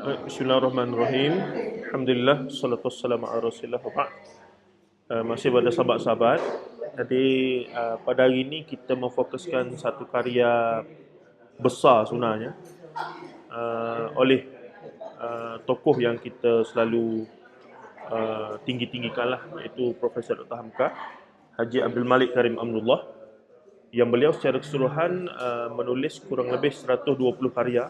Bismillahirrahmanirrahim. Alhamdulillah, salatu wassalamu ala Rasulillah wa ba'd. Masih pada sahabat-sahabat. Jadi pada hari ini kita memfokuskan satu karya besar sebenarnya oleh tokoh yang kita selalu tinggi-tinggikan lah, iaitu Profesor Dr. Hamka Haji Abdul Malik Karim Amrullah, yang beliau secara keseluruhan menulis kurang lebih 120 karya.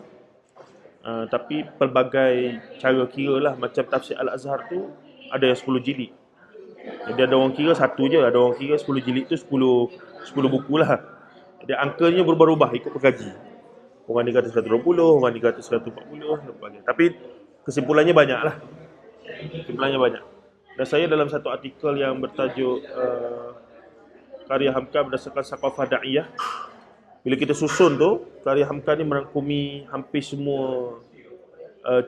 Tapi pelbagai cara kira lah, macam tafsir Al-Azhar tu ada yang 10 jilid. Jadi ada orang kira satu je, ada orang kira 10 jilid tu 10 buku lah. Jadi angkanya berubah-ubah ikut pengkaji. Orang ni kata 120, orang ni kata 140 dan sebagainya. Tapi kesimpulannya banyak lah. Kesimpulannya banyak. Dan saya dalam satu artikel yang bertajuk karya Hamka berdasarkan Saqafah Da'iyah, bila kita susun tu, karya Hamka ni merangkumi hampir semua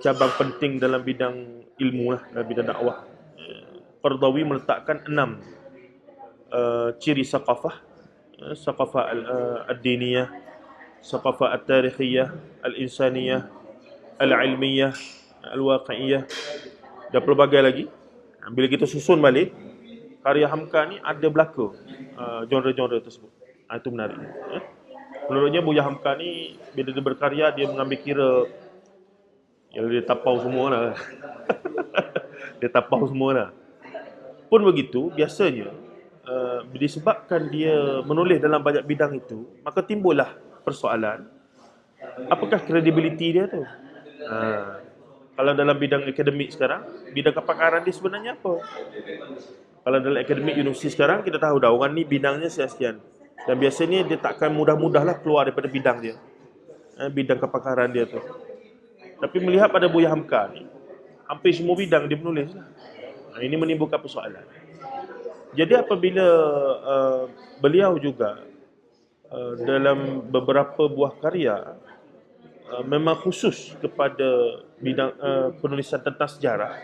cabang penting dalam bidang ilmu lah, dalam bidang dakwah. Qardawi meletakkan 6 ciri saqafah. Saqafah ad-diniyah, saqafah at-tarikhiyah, al-insaniyah, al-ilmiyah, al-waqi'iyah, dan pelbagai lagi. Bila kita susun balik, karya Hamka ni ada belaka genre-genre tersebut. Itu menarik. Menurutnya Buya Hamka ni bila dia berkarya, dia mengambil kira yang dia tapau semua lah. Dia tapau semua lah. Pun begitu, biasanya disebabkan dia menulis dalam banyak bidang itu, maka timbullah persoalan, apakah kredibiliti dia tu? Kalau dalam bidang akademik sekarang, bidang kepakaran dia sebenarnya apa? Kalau dalam akademik universiti sekarang, kita tahu dah orang ni bidangnya sekian. Dan biasanya dia takkan mudah-mudahlah keluar daripada bidang dia, bidang kepakaran dia tu. Tapi melihat pada Buya Hamka ni, hampir semua bidang dia menulis lah. Ini menimbulkan persoalan. Jadi apabila beliau juga dalam beberapa buah karya memang khusus kepada bidang penulisan tentang sejarah,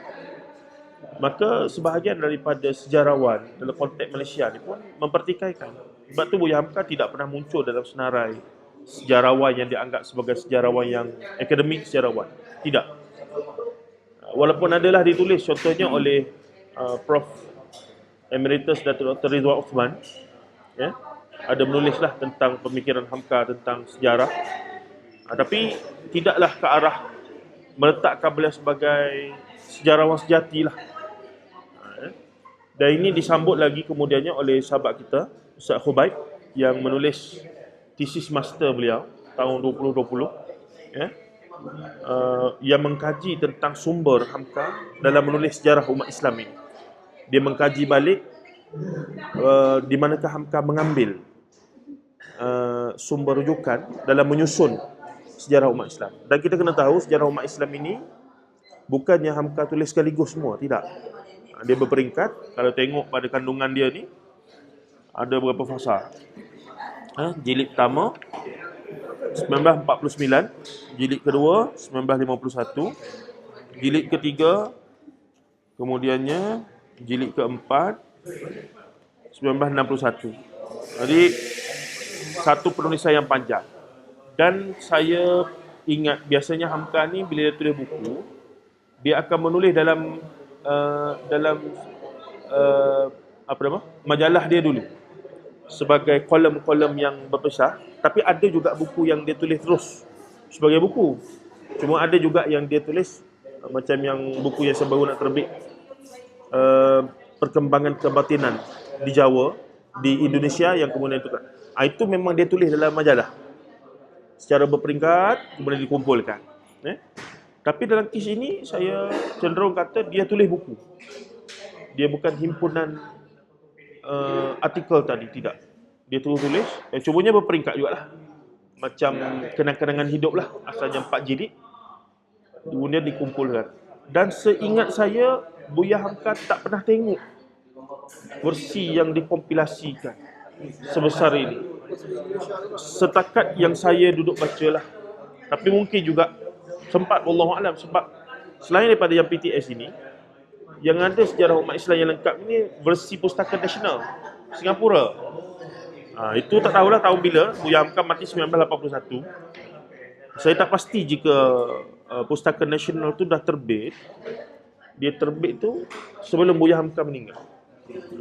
maka sebahagian daripada sejarawan dalam konteks Malaysia ni pun mempertikaikan. Sebab tu Buya Hamka tidak pernah muncul dalam senarai sejarawan yang dianggap sebagai sejarawan yang akademik sejarawan. Tidak. Walaupun adalah ditulis contohnya oleh Prof. Emeritus Datuk Dr. Ridwan Uthman, ya, ada menulislah tentang pemikiran Hamka tentang sejarah, tapi tidaklah ke arah meletakkan beliau sebagai sejarawan sejati lah. Dan ini disambut lagi kemudiannya oleh sahabat kita Ustaz Khubaib, yang menulis tesis master beliau tahun 2020, ya, yang mengkaji tentang sumber Hamka dalam menulis sejarah umat Islam ini. Dia mengkaji balik di manakah Hamka mengambil sumber rujukan dalam menyusun sejarah umat Islam. Dan kita kena tahu sejarah umat Islam ini bukannya Hamka tulis sekaligus semua, tidak. Dia berperingkat. Kalau tengok pada kandungan dia ni, ada berapa fasa? Jilid pertama 1949, jilid kedua 1951, jilid ketiga, kemudiannya jilid keempat 1961. Jadi satu penulisan yang panjang. Dan saya ingat biasanya Hamka ni bila dia tulis buku, dia akan menulis dalam majalah dia dulu sebagai kolom-kolom yang berpisah. Tapi ada juga buku yang dia tulis terus sebagai buku. Cuma ada juga yang dia tulis macam yang buku yang baru nak terbit, perkembangan kebatinan di Jawa, di Indonesia, yang kemudian itu kan. Itu memang dia tulis dalam majalah secara berperingkat, kemudian dikumpulkan. Tapi dalam kes ini saya cenderung kata dia tulis buku. Dia bukan himpunan artikel tadi, tidak. Dia tulis, cumanya berperingkat jugalah. Macam kenang-kenangan hidup lah, asalnya 4 jilid, kemudian dikumpulkan. Dan seingat saya, Buya Hamka tak pernah tengok versi yang dikompilasikan sebesar ini. Setakat yang saya duduk baca lah. Tapi mungkin juga sempat, wallahualam, sebab selain daripada yang PTS ini, yang ada sejarah umat Islam yang lengkap ini versi Pustaka Nasional Singapura. Itu tak tahulah tahun bila. Buya Hamka mati 1981. Saya tak pasti jika Pustaka Nasional tu dah terbit. Dia terbit tu sebelum Buya Hamka meninggal.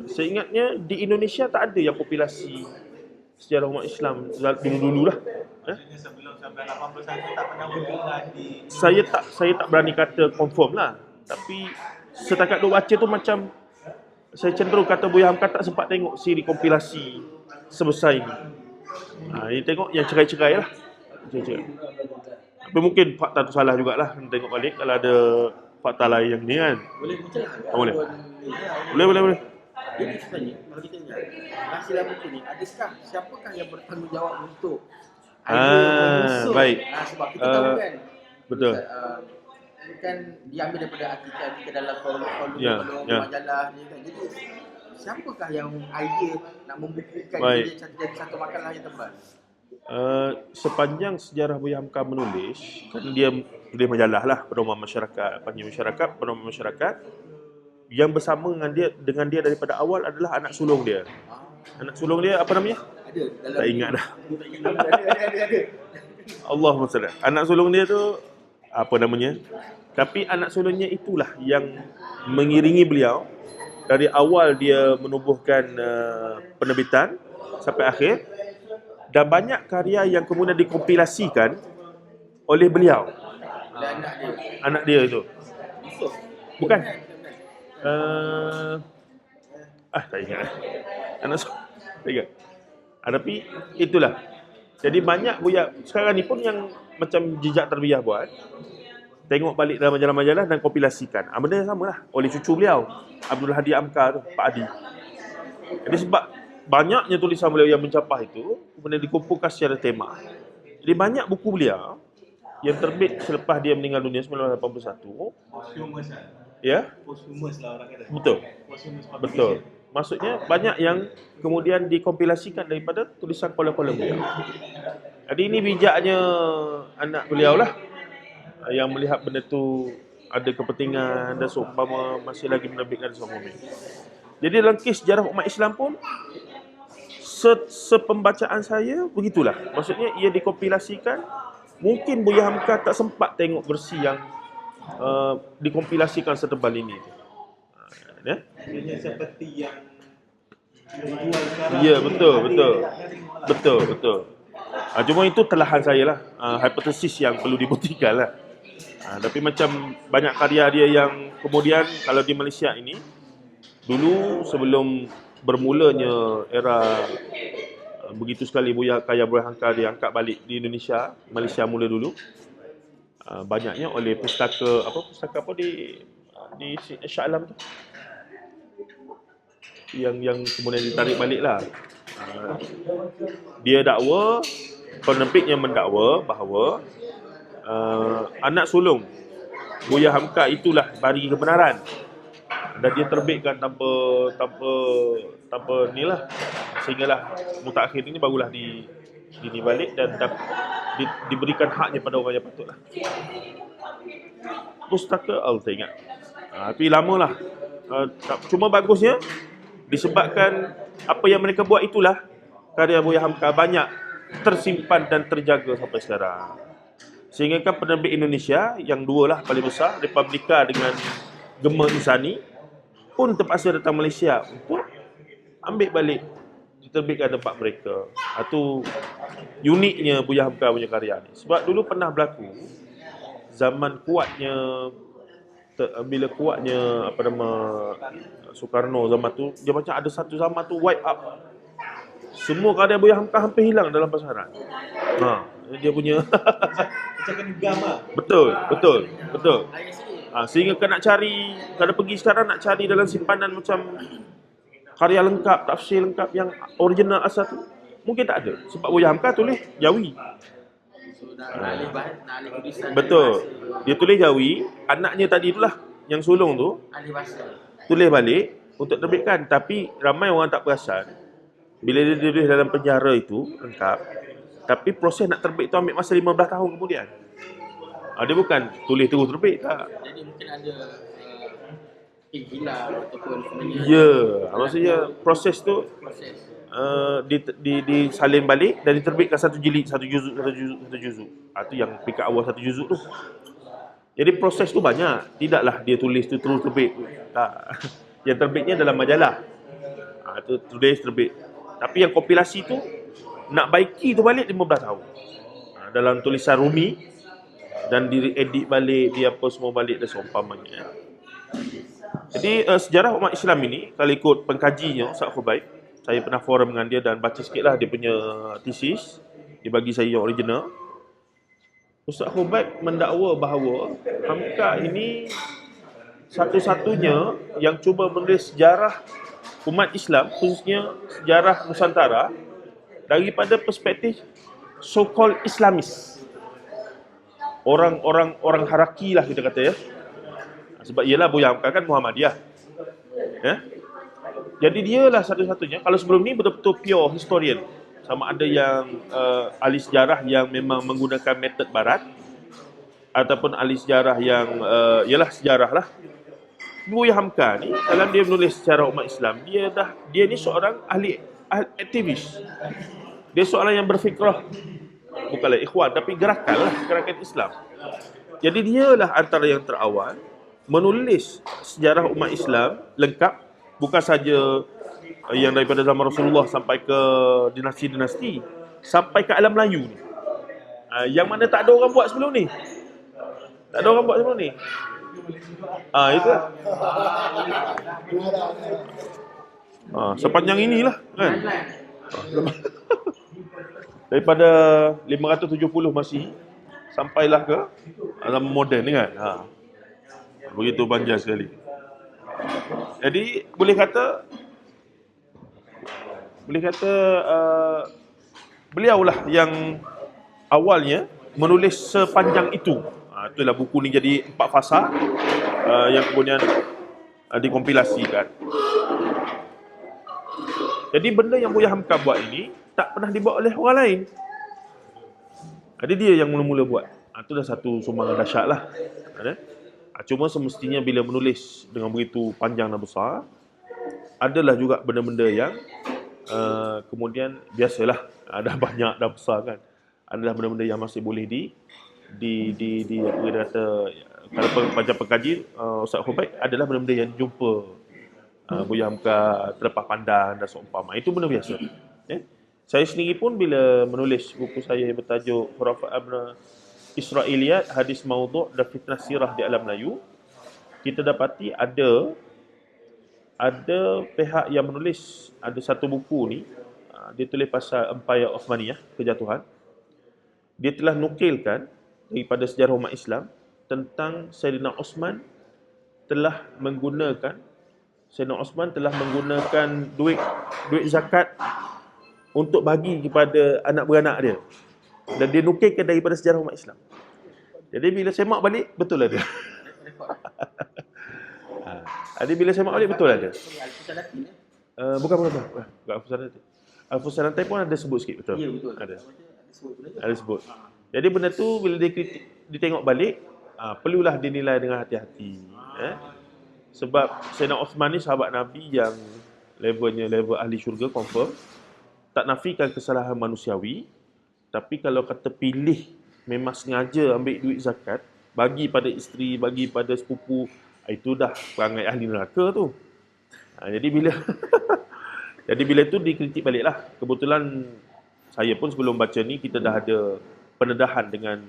Seingatnya di Indonesia tak ada yang kompilasi sejarah umat Islam dulu-dulu lah. Sebelum 1981 tak pernah berdengar di... Saya tak berani kata confirm lah. Tapi setakat duk baca tu macam saya cenderung kata Buya Hamka tak sempat tengok siri kompilasi sebesar ini. Ini tengok yang cerai-cerai lah. Cerai-cerai. Tapi mungkin fakta tu salah jugalah. Tengok balik kalau ada fakta lain yang ni kan. Boleh baca lah. Boleh. Boleh. Jadi sebenarnya kalau kita ingat Nasi Lampu ni, adakah siapakah yang bertanggungjawab untuk baik. Sebab kita tahu kan. Betul. Kan diambil daripada artikel-artikel dalam kolom majalah ni kan. Jadi siapakah yang idea nak membukukan jadi satu makalah yang tebal? Sepanjang sejarah Buya Hamka menulis, kan dia tulis majalah lah, pedoman masyarakat, pedoman masyarakat. Yang bersama dengan dia daripada awal adalah anak sulung dia. Anak sulung dia apa namanya? Ada. Tak ingat dah. Ada. Allahumma salli. Anak sulung dia tu apa namanya? Tapi anak sulungnya itulah yang mengiringi beliau dari awal dia menubuhkan penerbitan sampai akhir, dan banyak karya yang kemudian dikompilasikan oleh beliau. Anak dia itu. Bukan. Tak ingat. Tak ingat. Tapi itulah. Jadi banyak Buya sekarang ni pun yang macam Jejak Tarbiyah buat, tengok balik dalam majalah-majalah dan kompilasikan. Benda yang sama lah oleh cucu beliau, Abdul Hadi Amka tu, Pak Adi. Jadi sebab banyaknya tulisan beliau yang mencapai itu kemudian dikumpulkan secara tema. Jadi banyak buku beliau yang terbit selepas dia meninggal dunia 1981. Ya? Posthumous lah orang kata. Betul. Maksudnya banyak yang kemudian dikompilasikan daripada tulisan kolom-kolom beliau. Jadi ini bijaknya anak beliau lah yang melihat benda tu ada kepentingan dan seumpama masih lagi menerbitkan sebuah mobil. Jadi dalam kes sejarah umat Islam pun sepembacaan saya begitulah. Maksudnya ia dikompilasikan. Mungkin Buya Hamka tak sempat tengok versi yang dikompilasikan setebal ini. Ya? Seperti yang dijual sekarang. Ya, betul. Cuma itu telahan saya lah. Hipotesis yang perlu dibuktikan lah. Tapi macam banyak karya dia yang kemudian kalau di Malaysia ini, dulu sebelum bermulanya era begitu sekali Buya Hamka diangkat balik di Indonesia, Malaysia mula dulu, banyaknya oleh pustaka apa di Shah Alam tu, yang kemudian ditarik balik lah. Dia dakwa, penerbitnya mendakwa bahawa anak sulung Buya Hamka itulah bari kebenaran, dan dia terbitkan tanpa inilah, sehinggalah mutakhir ini barulah dibalik dan diberikan haknya pada orang yang patutlah. Pustaka tak ingat. Tapi lamalah. Cuma bagusnya disebabkan apa yang mereka buat itulah karya Buya Hamka banyak tersimpan dan terjaga sampai sekarang. Sehingga kan penerbit Indonesia yang dua lah paling besar, Republika dengan Gema Insani, pun terpaksa datang Malaysia untuk ambil balik diterbitkan tempat mereka. Itu uniknya Buya Hamka punya karya ni. Sebab dulu pernah berlaku zaman kuatnya bila kuatnya Soekarno zaman tu, dia macam ada satu zaman tu wipe up. Semua karya Buya Hamka hampir hilang dalam pasaran. Dia punya macam kena gam lah. Betul. Sehingga kan nak cari, kalau pergi sekarang nak cari dalam simpanan macam karya lengkap, tafsir lengkap yang original asal tu, mungkin tak ada. Sebab Buya Hamka tulis Jawi. Betul. Dia tulis Jawi, anaknya tadi itulah yang sulung tu tulis balik untuk terbitkan. Tapi ramai orang tak perasan, bila dia tulis dalam penjara itu lengkap, tapi proses nak terbit tu ambil masa 15 tahun kemudian. Dia bukan tulis terus terbit, tak. Jadi mungkin ada hilang ataupun maksudnya proses tu disalin balik dan diterbitkan satu jilid, satu juzuk. Itu yang peringkat awal satu juzuk tu. Jadi proses tu banyak. Tidaklah dia tulis tu terus terbit. Tak. Yang terbitnya dalam majalah. Itu tulis terbit. Tapi yang kompilasi tu nak baiki tu balik 15 tahun. Dalam tulisan Rumi dan diedit balik, dia apa semua balik dan seumpamanya. Jadi sejarah umat Islam ini, kalau ikut pengkajinya Ustaz Khubaib, saya pernah forum dengan dia dan baca sikitlah dia punya tesis. Dia bagi saya yang original. Ustaz Khubaib mendakwa bahawa Hamka ini satu-satunya yang cuba menulis sejarah umat Islam, khususnya sejarah Nusantara, daripada perspektif so-called Islamis. Orang haraki lah kita kata ya. Sebab ialah Buya Hamka kan Muhammadiyah. Ya? Jadi dialah satu-satunya. Kalau sebelum ni betul-betul pure historian. Sama ada yang ahli sejarah yang memang menggunakan metod barat, ataupun ahli sejarah yang ialah sejarah lah. Buya Hamka ni dalam dia menulis sejarah umat Islam, dia ni seorang ahli aktivis. Dia seorang yang berfikrah, bukanlah ikhwan tapi gerakan Islam. Jadi dialah antara yang terawal menulis sejarah umat Islam lengkap, bukan saja yang daripada zaman Rasulullah sampai ke dinasti-dinasti, sampai ke alam Melayu ni. Yang mana tak ada orang buat sebelum ni. Tak ada orang buat sebelum ni. Itu. Sepanjang inilah kan. Daripada 570 Masihi sampailah ke alam moden ni kan. Begitu panjang sekali. Jadi boleh kata beliaulah yang awalnya menulis sepanjang itu. Itulah buku ni jadi 4 fasa yang kemudian dikompilasikan. Jadi benda yang Buya Hamka buat ini tak pernah dibuat oleh orang lain. Jadi dia yang mula-mula buat. Itu dah satu sumbangan dahsyat lah. Cuma semestinya bila menulis dengan begitu panjang dan besar, adalah juga benda-benda yang kemudian biasalah, dah banyak, dah besar kan. Adalah benda-benda yang masih boleh apa kata, kalau macam pengkaji Ustaz Khubaib, adalah benda-benda yang jumpa Buya Hamka terlepas pandang dan seumpama. Itu benda biasa. Saya sendiri pun bila menulis buku saya yang bertajuk Khurafat Israiliyat, Hadis Maudhu' dan Fitnah Sirah di Alam Melayu, kita dapati ada pihak yang menulis, ada satu buku ni, dia tulis pasal Empire Osmaniyah, kejatuhan. Dia telah nukilkan daripada sejarah umat Islam tentang Sayyidina Osman telah menggunakan duit zakat untuk bagi kepada anak beranak dia. Dan dia nukilkan daripada sejarah umat Islam. Jadi bila semak balik, betul lah dia. Jadi bila semak balik, betul lah dia. Bukan. Al-Fusanatai pun ada sebut sikit, betul? Ya, betul. Ada sebut. Jadi benda tu bila dia tengok balik, perlulah dinilai dengan hati-hati. Sebab Sayyidina Osman ni sahabat Nabi yang levelnya level ahli syurga, confirm. Tak nafikan kesalahan manusiawi, tapi kalau kata pilih memang sengaja ambil duit zakat, bagi pada isteri, bagi pada sepupu, itu dah perangai ahli neraka tu. Jadi bila tu dikritik baliklah. Kebetulan saya pun sebelum baca ni, kita dah ada pendedahan dengan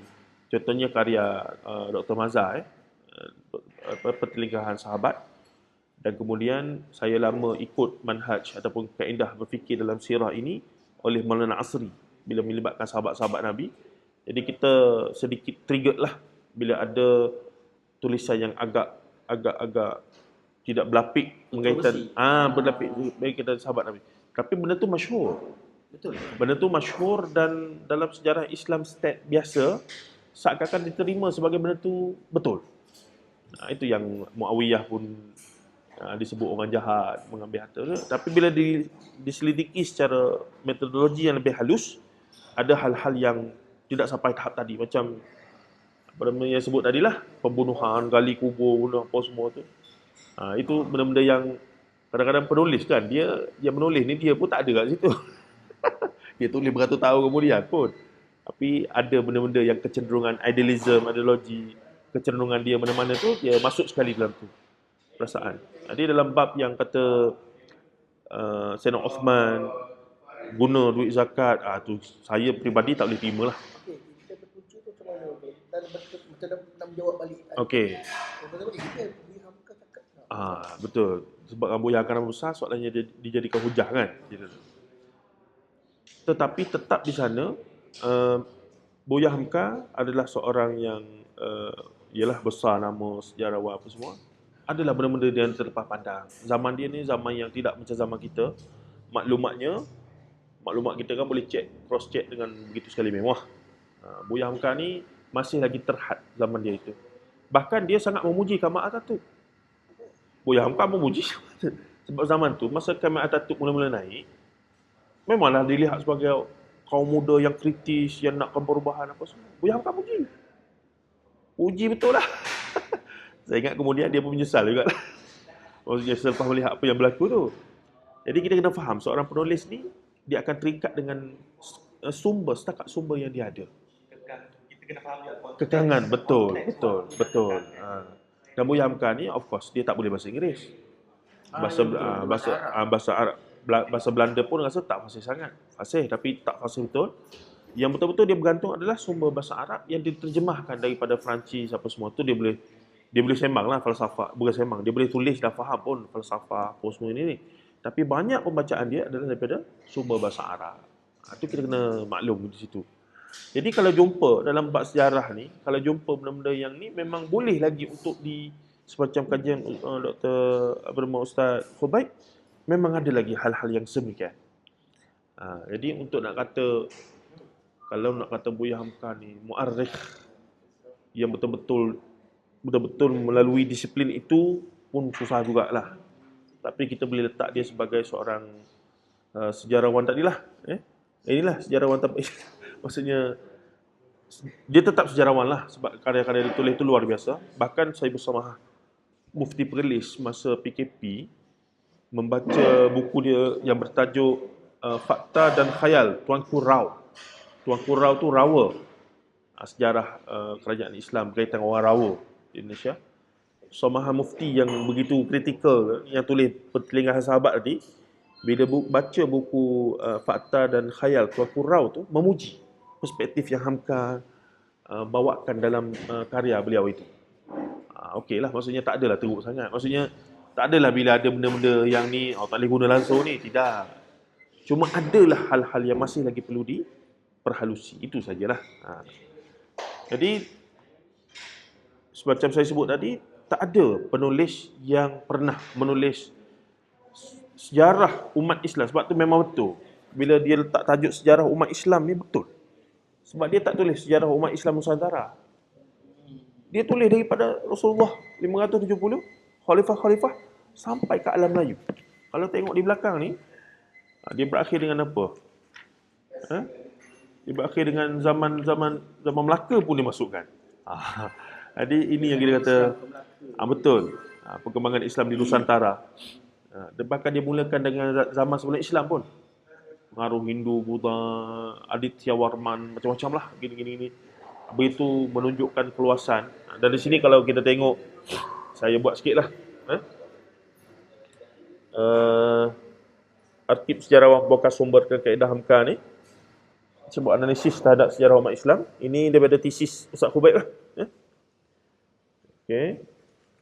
contohnya karya Dr. Mazhar, Pertelingkahan Sahabat. Dan kemudian saya lama ikut manhaj ataupun kaedah berfikir dalam sirah ini oleh Maulana Asri bila melibatkan sahabat-sahabat Nabi. Jadi kita sedikit triggered lah bila ada tulisan yang agak tidak berlapik berkaitan berkaitan sahabat Nabi. Tapi benda tu masyhur. Betul. Benda tu masyhur dan dalam sejarah Islam state biasa seakan-akan diterima sebagai benda tu betul. Itu yang Muawiyah pun disebut orang jahat, mengambil harta. Tapi bila diselidiki secara metodologi yang lebih halus, ada hal-hal yang tidak sampai tahap tadi. Macam benda yang sebut tadilah, pembunuhan, gali kubur, bunuh apa semua tu. Itu benda-benda yang kadang-kadang penulis kan, dia yang menulis ni dia pun tak ada kat situ. Dia tulis beratus tahun kemudian pun. Tapi ada benda-benda yang kecenderungan idealism, ideologi, kecenderungan dia mana-mana tu, dia masuk sekali dalam tu perasaan. Jadi dalam bab yang kata Sayyidina Osman guna duit zakat, tu saya peribadi tak boleh terima lah. Okey, kita berpunca tu macam mana? Kita nak menjawab balik. Okey. Kita beri hamka zakat. Betul. Sebab Abu Yahya besar, soalannya dia dijadikan hujah kan. Tetapi tetap di sana Buya Hamka adalah seorang yang ialah besar nama, sejarawan apa semua. Adalah benda-benda yang terlepas pandang. Zaman dia ni zaman yang tidak macam zaman kita. Maklumat kita kan boleh cross check dengan begitu sekali mewah. Buya Hamka ni masih lagi terhad zaman dia itu. Bahkan dia sangat memuji Kamal Atatürk. Buya Hamka memuji sebab zaman tu masa Kamal Atatürk mula-mula naik, memanglah dilihat sebagai kaum muda yang kritis, yang nakkan perubahan apa semua. Buya Hamka puji. Puji betul lah. Saya ingat kemudian dia pun menyesal juga. Maksudnya selepas melihat apa yang berlaku tu. Jadi kita kena faham, seorang penulis ni, dia akan terikat dengan setakat sumber yang dia ada. Kita kena faham kekangan, betul. Dan Buya Hamka ni, of course, dia tak boleh bahasa Inggeris. Bahasa Arab. Bahasa Belanda pun rasa tak fasih sangat. Fasih tapi tak fasih betul. Yang betul-betul dia bergantung adalah sumber bahasa Arab yang diterjemahkan daripada Perancis apa semua tu, dia boleh sembang lah falsafah. Bukan sembang, dia boleh tulis dan faham pun falsafah apa semua ini. Tapi banyak pembacaan dia adalah daripada sumber bahasa Arab. Itu kita kena maklum di situ. Jadi kalau jumpa dalam bab sejarah ni, kalau jumpa benda-benda yang ni, memang boleh lagi untuk di semacam kajian Dr. Ustaz Khubaib, memang ada lagi hal-hal yang sedemikian. Jadi untuk nak kata, kalau nak kata Buya Hamka ni muarrikh yang betul-betul melalui disiplin itu pun susah jugalah. Tapi kita boleh letak dia sebagai seorang sejarawan tadilah. Inilah sejarawan tapi maksudnya dia tetap sejarawan lah sebab karya-karya dia tulis itu luar biasa. Bahkan saya bersama Mufti Perlis masa PKP membaca buku dia yang bertajuk Fakta dan Khayal Tuanku Rau. Tuanku Rau tu Rawa. Sejarah kerajaan Islam berkaitan orang Rawa di Indonesia. Samaha Mufti yang begitu kritikal yang tulis Pertelingahan Sahabat tadi, bila baca buku Fakta dan Khayal Tuanku Rau tu, memuji perspektif yang Hamka bawakan dalam karya beliau itu. Okeylah, maksudnya tak adalah teruk sangat. Maksudnya tak adalah bila ada benda-benda yang ni tak boleh guna langsung ni, tidak. Cuma adalah hal-hal yang masih lagi perlu diperhalusi. Itu sajalah. Jadi semacam saya sebut tadi, tak ada penulis yang pernah menulis sejarah umat Islam. Sebab tu memang betul. Bila dia letak tajuk sejarah umat Islam ni betul. Sebab dia tak tulis sejarah umat Islam Nusantara. Dia tulis daripada Rasulullah 570, khalifah-khalifah sampai ke alam Melayu. Kalau tengok di belakang ni, dia berakhir dengan apa? Dia berakhir dengan zaman Melaka pun dimasukkan. Jadi ini yang kita kata betul. Perkembangan Islam di Nusantara. Bahkan dia mulakan dengan zaman sebelum Islam pun. Pengaruh Hindu, Buddha, Aditya Warman, macam-macam lah. Gini-gini. Begitu menunjukkan keluasan. Dan di sini kalau kita tengok, saya buat sikit lah. Arkib sejarawan bekas sumber ke kaedah Hamka ni. Sebut analisis terhadap sejarah umat Islam. Ini daripada tesis Ustaz Khubaib lah. Okay.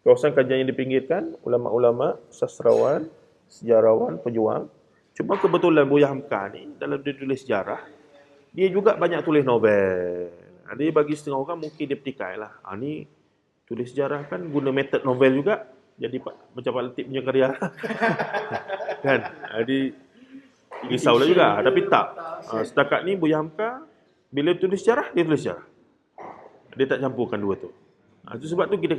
Kawasan kajian yang dipinggirkan, ulama-ulama, sastrawan, sejarawan, pejuang. Cuma kebetulan Buya Hamka ni, dalam dia tulis sejarah, dia juga banyak tulis novel. Dia bagi setengah orang mungkin dia petikai lah. Ni tulis sejarah kan guna metod novel juga. Jadi macam Pak Latif punya karya. Kan? Jadi risaulah juga. Tapi tak. Setakat ni Buya Hamka, bila tulis sejarah, dia tulis sejarah. Dia tak campurkan dua tu. Itu sebab tu kita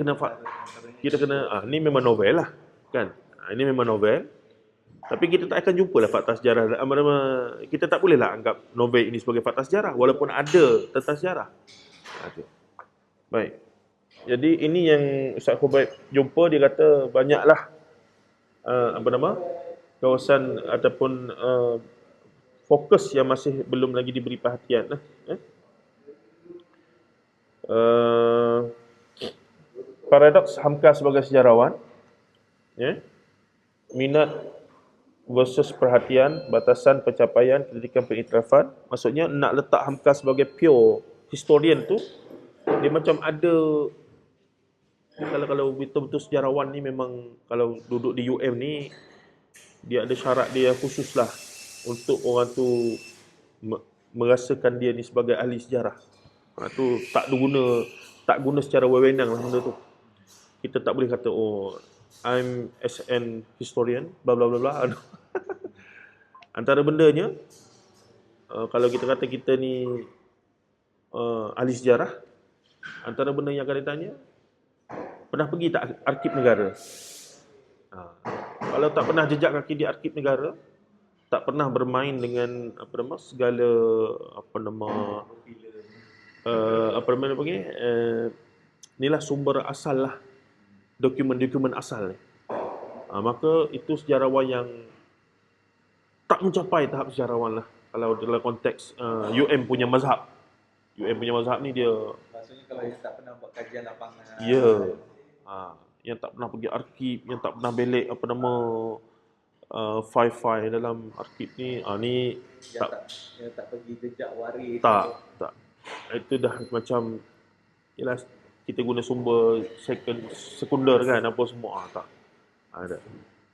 kena ni memang novel lah. Kan? Ini memang novel. Tapi kita tak akan jumpa lah fakta sejarah. Kita tak boleh lah anggap novel ini sebagai fakta sejarah. Walaupun ada tentang sejarah. Baik. Jadi ini yang Ustaz Khubaib jumpa. Dia kata banyaklah kawasan ataupun fokus yang masih belum lagi diberi perhatian. paradoks Hamka sebagai sejarawan, ya. Minat versus perhatian, batasan pencapaian, kritikan pengiktirafan. Maksudnya nak letak Hamka sebagai pure historian tu, dia macam ada, kalau betul-betul sejarawan ni memang kalau duduk di UM ni, dia ada syarat dia khusus lah untuk orang tu merasakan dia ni sebagai ahli sejarah. Tu tak guna secara wewenang lah benda tu. Kita tak boleh kata, oh, I'm SN historian, bla bla bla bla. Antara bendanya, kalau kita kata kita ni ahli sejarah, antara benda yang akan ditanya, pernah pergi tak Arkib Negara? Kalau tak pernah jejak kaki di Arkib Negara, tak pernah bermain dengan segala inilah sumber asal lah, dokumen-dokumen asal ni. Maka itu sejarawan yang tak mencapai tahap sejarawan lah. Kalau dalam konteks UM punya mazhab. UM punya mazhab ni dia, Maksudnya kalau yang tak pernah buat kajian lapangan. ya, yang tak pernah pergi arkib, yang tak pernah belik file-file dalam arkib ni, ni Yang tak pergi jejak waris. tak. Itu dah macam, yelah, kita guna sumber sekunder kan, apa semua. Tak. Ada.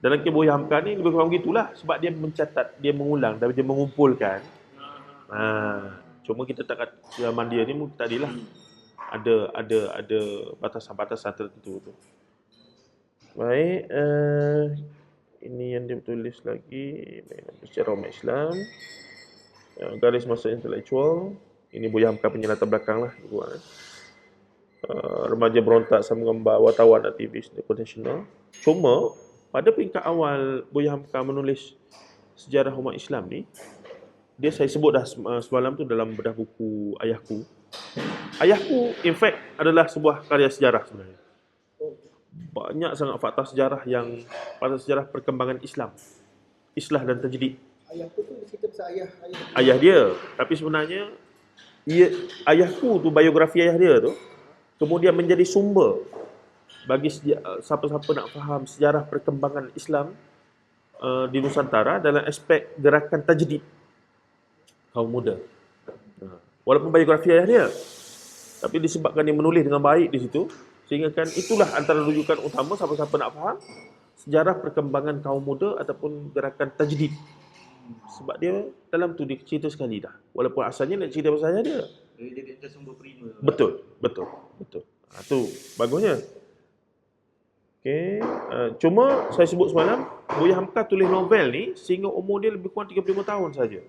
Dalam Buaya Hamka ni lebih kurang begitulah, sebab dia mencatat, dia mengulang, tapi dia mengumpulkan. Cuma kita tak kat zaman dia ni tadi lah. Ada batasan-batasan tertentu tu. Baik, ini yang dia tulis lagi, secara umat Islam, garis masa intelektual. Ini Buaya Hamka punya latar belakang lah. Remaja berontak sama dengan wartawan aktivis international. Cuma pada peringkat awal Buaya Hamka menulis sejarah umat Islam ni, dia saya sebut dah semalam tu dalam bedah buku Ayahku. Ayahku in fact adalah sebuah karya sejarah sebenarnya. Banyak sangat fakta sejarah perkembangan Islam, islah dan tajdid. Ayahku tu cerita pasal Ayah dia, tapi sebenarnya Ayahku tu, biografi ayah dia tu kemudian menjadi sumber bagi siapa-siapa nak faham sejarah perkembangan Islam di Nusantara dalam aspek gerakan tajdid kaum muda. Walaupun biografi ayah dia, tapi disebabkan dia menulis dengan baik di situ, sehingga kan itulah antara rujukan utama siapa-siapa nak faham sejarah perkembangan kaum muda ataupun gerakan tajdid. Sebab dia dalam tu dia cerita sekali dah. Walaupun asalnya nak cerita pasal ayah dia. Dia jadi sumber prima. Betul. Tu bagusnya. Okey, cuma saya sebut semalam, Buaya Hamka tulis novel ni sehingga umur dia lebih kurang 35 tahun saja.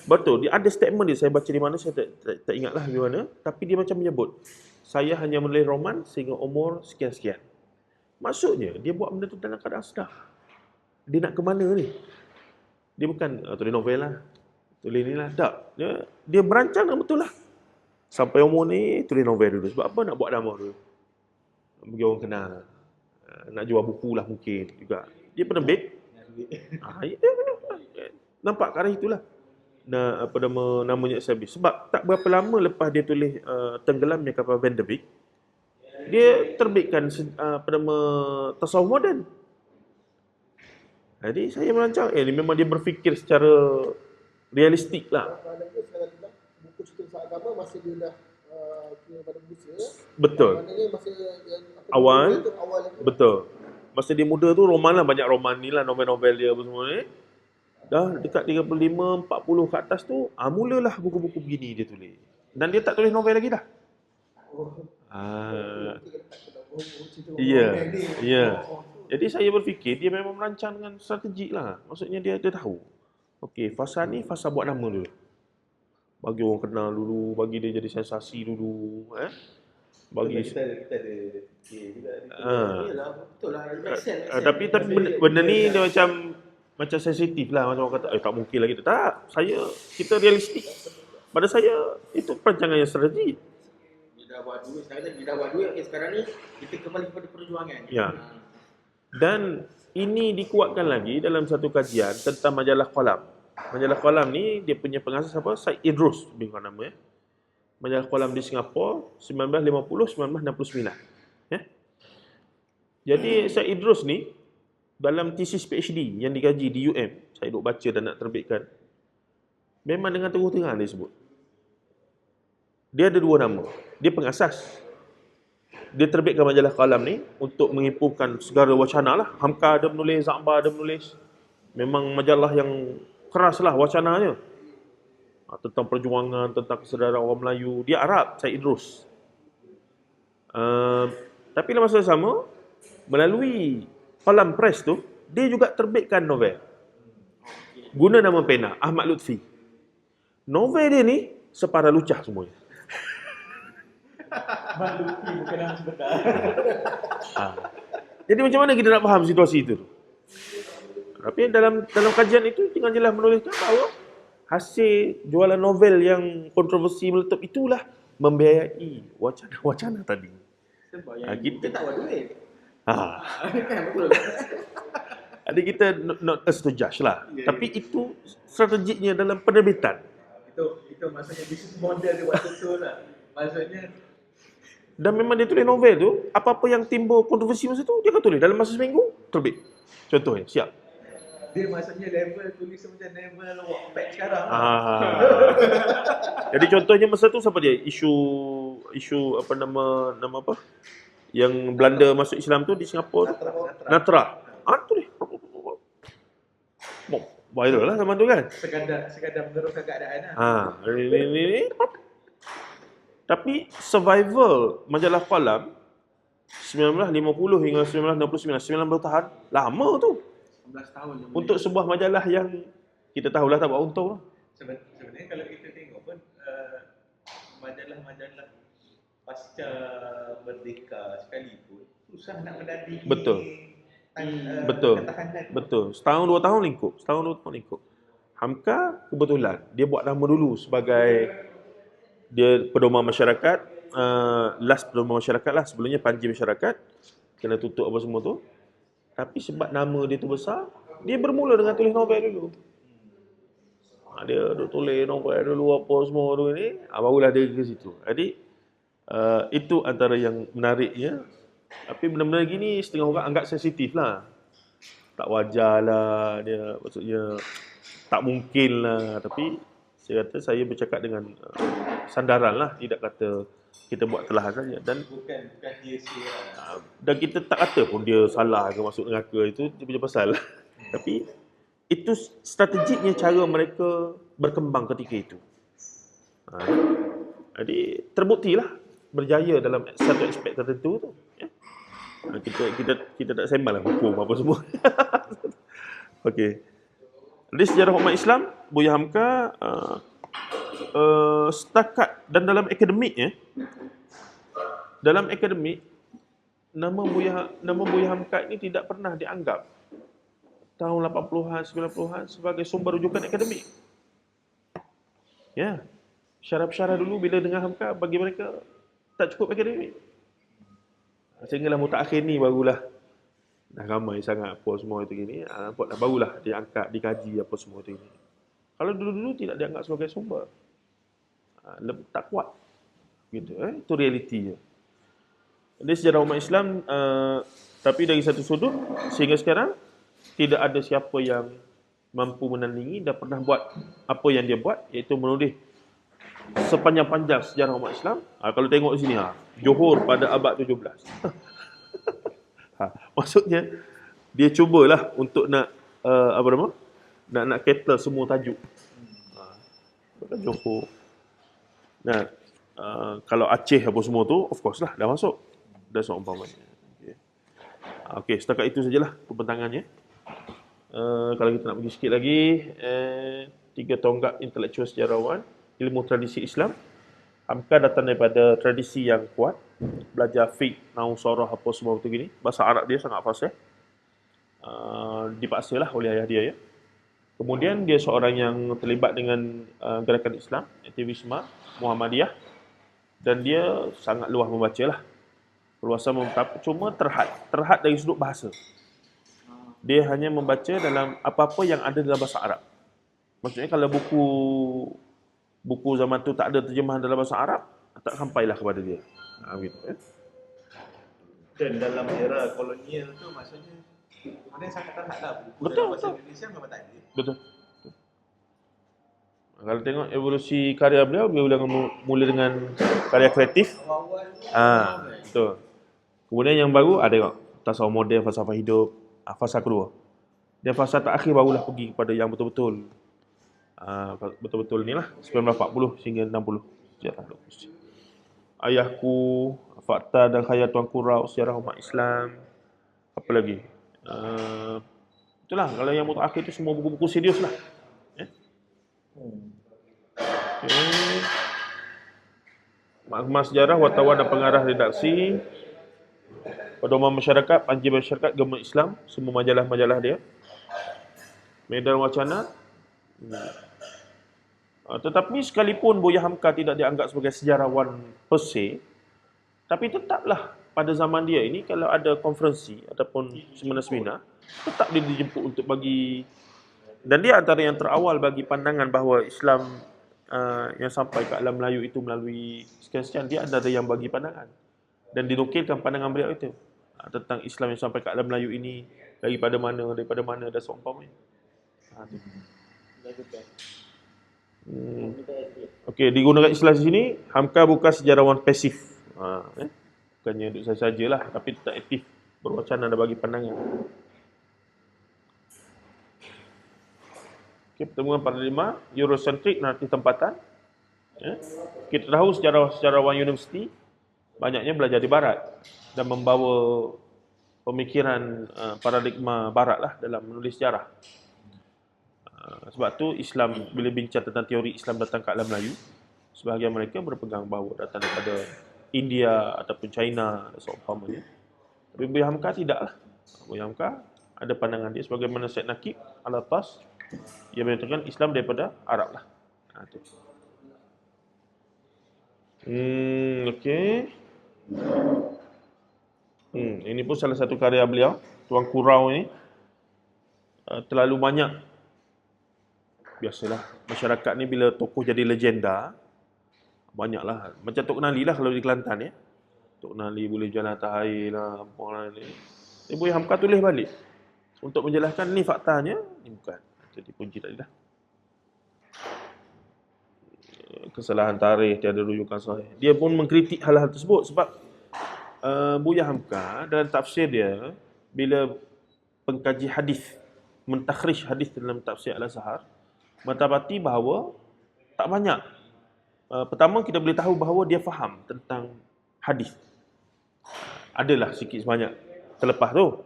Betul, dia ada statement dia, saya baca di mana saya tak ingatlah di mana, tapi dia macam menyebut, saya hanya menulis roman sehingga umur sekian-sekian. Maksudnya dia buat benda tu dalam keadaan sedar. Dia nak ke mana ni? Dia bukan tulis novel lah, tulis ni lah, tak. Dia merancang dah betul lah. Sampai umur ni tulis novel dulu. Sebab apa? Nak buat nama dulu, bagi orang kenal. Nak jual buku lah mungkin juga. Dia penerbit. Nampak ke arah itulah. Namanya establish. Sebab tak berapa lama lepas dia tulis Tenggelamnya Kapal Van der Beek, dia terbitkan tasawuf moden. Jadi saya merancang, ni memang dia berfikir secara realistik lah. Buku cerita agama masa dia dah pada berusia. Betul. Maknanya masa awal lagi. Betul. Masa dia muda tu roman lah, banyak roman ni lah, novel-novel dia apa semua ni. Dah dekat 35, 40 ke atas tu, mulalah buku-buku begini dia tulis. Dan dia tak tulis novel lagi dah. Ya. Jadi saya berfikir dia memang merancang dengan strategik lah. Maksudnya dia tahu. Okey, fasa ni fasa buat nama dulu. Bagi orang kenal dulu, bagi dia jadi sensasi dulu, bagi kita ada Betul lah. tapi benda ni dia macam sensitif lah, macam orang kata tak mungkin lagi. Tak, kita realistik. Pada saya itu perancangan yang strategi. Dia dah buat duit, sekarang ni kita kembali kepada perjuangan. Ya. Dan ini dikuatkan lagi dalam satu kajian tentang majalah Qalam. Majalah Qalam ni dia punya pengasas apa? Said Idrus lebih kurang nama. majalah kolam di Singapura 1950-1969. Ya. Jadi Syed Idrus ni dalam tesis PhD yang dikaji di UM, saya duk baca dan nak terbitkan, memang dengan terus terang dia sebut. Dia ada 2 nama. Dia pengasas. Dia terbitkan majalah Qalam ni untuk mengimpukan segala wacana lah. Hamka ada menulis, Zakbar ada menulis. Memang majalah yang keras lah wacananya. Tentang perjuangan, tentang kesedaran orang Melayu. Dia Arab, Syed Idrus. Tapi dalam masa sama, melalui Qalam Press tu, dia juga terbitkan novel. Guna nama pena, Ahmad Lutfi. Novel dia ni separah lucah semuanya. Maluki bukan nama sebenar. Jadi macam mana kita nak faham situasi itu? Tapi dalam kajian itu dengan jelas menuliskan bahawa hasil jualan novel yang kontroversi meletup itulah membiayai wacana-wacana tadi. Sebab yang kita tak buat duit. Kan betul. Jadi kita not us to judge lah. Tapi itu strategiknya dalam penerbitan. Itu maksudnya bisnes model dia waktu tu lah. Maksudnya Dan memang dia tulis novel tu, apa-apa yang timbul kontroversi masa tu, dia akan tulis. Dalam masa seminggu, terbit. Contohnya, siap. dia maksudnya level tulis macam level Wattpad sekarang. Jadi contohnya masa tu siapa dia? Isu apa nama apa? Yang Belanda masuk Islam tu di Singapura. Natra. Tu dia. Viral lah zaman tu kan. Sekadar meneruskan keadaan lah. Ini. Tapi survival majalah Qalam 1950 hingga 1969, 9 bertahan lama tu. 11 tahun je. Untuk sebuah majalah yang kita tahulah tak buat untung lah. Sebenarnya kalau kita tengok pun majalah-majalah pasca merdeka sekalipun susah nak menandingi. Betul. Ketahanan. Betul. Setahun 2 tahun lingkup. Hamka kebetulan dia buat nama dulu sebagai dia pedoman masyarakat, last pedoman masyarakat lah, sebelumnya panji masyarakat, kena tutup apa semua tu. Tapi sebab nama dia tu besar, dia bermula dengan tulis novel dulu. Dia duk tulis novel dulu apa semua tu ni, barulah dia ke situ. Jadi itu antara yang menariknya. Tapi benda-benda gini setengah orang anggap sensitif lah. Tak wajar lah dia, maksudnya tak mungkin lah. Tapi saya kata saya bercakap dengan sandaran lah, tidak kata kita buat telahan saja. Dan bukan dia siap. Dan kita tak kata pun dia salah ke masuk neraka, itu dia punya pasal. Tapi itu strategiknya cara mereka berkembang ketika itu. Jadi terbuktilah berjaya dalam satu aspek tertentu tu. Ya. Kita tak sembang lah hukum apa semua. Okey. Jadi sejarah umat Islam, Buya Hamka setakat dan dalam akademik nama Buya Hamka ini tidak pernah dianggap tahun 80-an 90-an sebagai sumber rujukan akademik. Ya. Syarah-syarah dulu bila dengar Hamka bagi mereka tak cukup akademik. Sehinggalah mutakhir ni barulah dah ramai sangat apa semua itu gini, barulah diangkat, dikaji apa semua itu gini. Kalau dulu-dulu tidak dianggap sebagai sumber, tak kuat gitu. Itu realitinya. Jadi sejarah umat Islam, tapi dari satu sudut sehingga sekarang tidak ada siapa yang mampu menandingi dan pernah buat apa yang dia buat, iaitu menulis sepanjang-panjang sejarah umat Islam. Kalau tengok di sini, Johor pada abad 17. Maksudnya dia cubalah untuk nak nak cater semua tajuk. Johor. Nah, kalau Aceh apa semua tu, of course lah dah masuk. Dah seumpamanya. Okey, setakat itu sajalah pembentangannya. Kalau kita nak pergi sikit lagi, 3 tonggak intelektual sejarawan ilmu tradisi Islam. Hamka datang daripada tradisi yang kuat, belajar fiqh, nahwu, sarah apa semua betul gini. Bahasa Arab dia sangat fasih. Dipaksalah oleh ayah dia ya. Kemudian dia seorang yang terlibat dengan gerakan Islam, aktivisme Muhammadiyah, dan dia sangat luas membacalah. Perluasan cuma terhad dari sudut bahasa. Dia hanya membaca dalam apa-apa yang ada dalam bahasa Arab. Maksudnya kalau buku buku zaman tu tak ada terjemahan dalam bahasa Arab, tak sampailah kepada dia. Begitu ya. Dan dalam era kolonial tu maksudnya sebenarnya sangat terhad lah buku Betul, dalam bahasa betul. Indonesia memang tak ada. Betul. Kalau tengok evolusi karya beliau mula dengan karya kreatif. Betul. Kemudian yang baru ada tengok tasawuf moden, falsafah hidup, fasa kedua. Dan fasa terakhir barulah pergi kepada yang betul-betul betul-betul ni lah 1940 hingga 60 sejarah Lokasi. Ayahku, Fakta dan Khayal Tuanku Raut, sejarah umat Islam. Apa lagi? Itulah, kalau yang terakhir tu semua buku-buku serius lah. Okay. Maklumat sejarah, wartawan dan pengarah redaksi, pedoman masyarakat, panji masyarakat, Government Islam, semua majalah-majalah dia. Medan wacana. Tetapi sekalipun Buya Hamka tidak dianggap sebagai sejarawan per se, tapi tetaplah pada zaman dia ini kalau ada konferensi ataupun seminar-seminar, tetap dia dijemput untuk bagi, dan dia antara yang terawal bagi pandangan bahawa Islam yang sampai ke alam Melayu itu melalui sekian-sekian, dia antara yang bagi pandangan dan dinukilkan pandangan beliau itu tentang Islam yang sampai ke alam Melayu ini daripada mana dan seumpamanya. Okey, digunakan istilah di sini, Hamka bukan sejarawan pasif. Bukannya duduk saja-sajalah, tapi tetap aktif berwacana dan bagi pandangan. Okey, pertemuan paradigma Eurocentric naratif tempatan. Kita tahu sejarawan universiti banyaknya belajar di barat dan membawa pemikiran paradigma barat lah dalam menulis sejarah. Sebab tu Islam, bila bincang tentang teori Islam datang ke alam Melayu, sebahagian mereka berpegang bahawa datang daripada India ataupun China dan seumpamanya. Tapi Buya Hamka tidaklah. Buya Hamka ada pandangan dia sebagaimana Syed Naqib Al-Atas, ia menyatakan Islam daripada Arab lah. Okey. Ini pun salah satu karya beliau, Tuanku Raut ni. Terlalu banyak. Biasalah, masyarakat ni bila tokoh jadi legenda, banyaklah. Macam Tok Nali lah kalau di Kelantan ya. Tok Nali boleh jalan atas air lah, apa ni. Buya Hamka tulis balik untuk menjelaskan ni faktanya, ni bukan. Jadi punci tadi dah. Kesalahan tarikh, tiada rujukan sahih. Dia pun mengkritik hal-hal tersebut sebab Buya Hamka dalam tafsir dia, bila pengkaji hadis, mentakhrij hadis dalam tafsir Al-Azhar, mendapati bahawa tak banyak. Pertama, kita boleh tahu bahawa dia faham tentang hadis. Adalah sikit sebanyak terlepas tu.